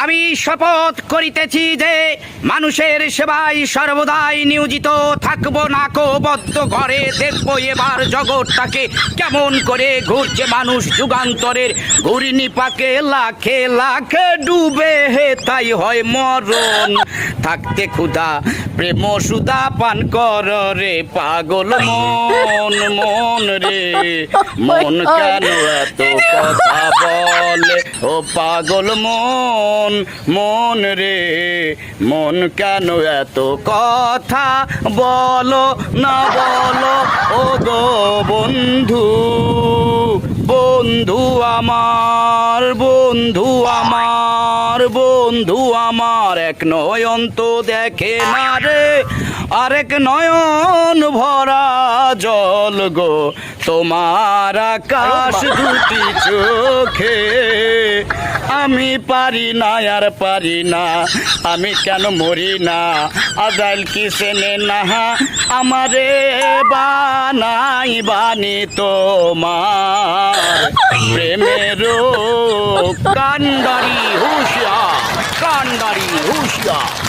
আমি শপথ করিতেছি যে মানুষের সেবায় সর্বদাই নিয়োজিত থাকবো। নাকবদ্ধ ঘরে দেখবো এবার জগৎটাকে কেমন করে ঘুরছে মানুষ যুগান্তরের ঘূর্ণিপাকে লাখে লাখে ডুবে হে তাই হয় মরণ। থাকতে ক্ষুধা প্রেম সুধা পান কর রে পাগল মন। মন রে মন কেন এত কথা বলে ও পাগল মন। মন রে মন কেন এত কথা বলো না বলো ও গো বন্ধু। বন্ধু আমার বন্ধু আমার বন্ধু আমার এক নয়ন তো দেখে না রে আরেক নয়ন ভরা জল গো তোমার আকাশ দুটি চোখে। আমি পারি না আর পারি না আমি কেন মরি না আজাইল কি সেনে না আমারে বানাই বানি তোমার প্রেমেরও কান্ডারি হুঁশিয়ার কান্ডারি হুঁশিয়ার।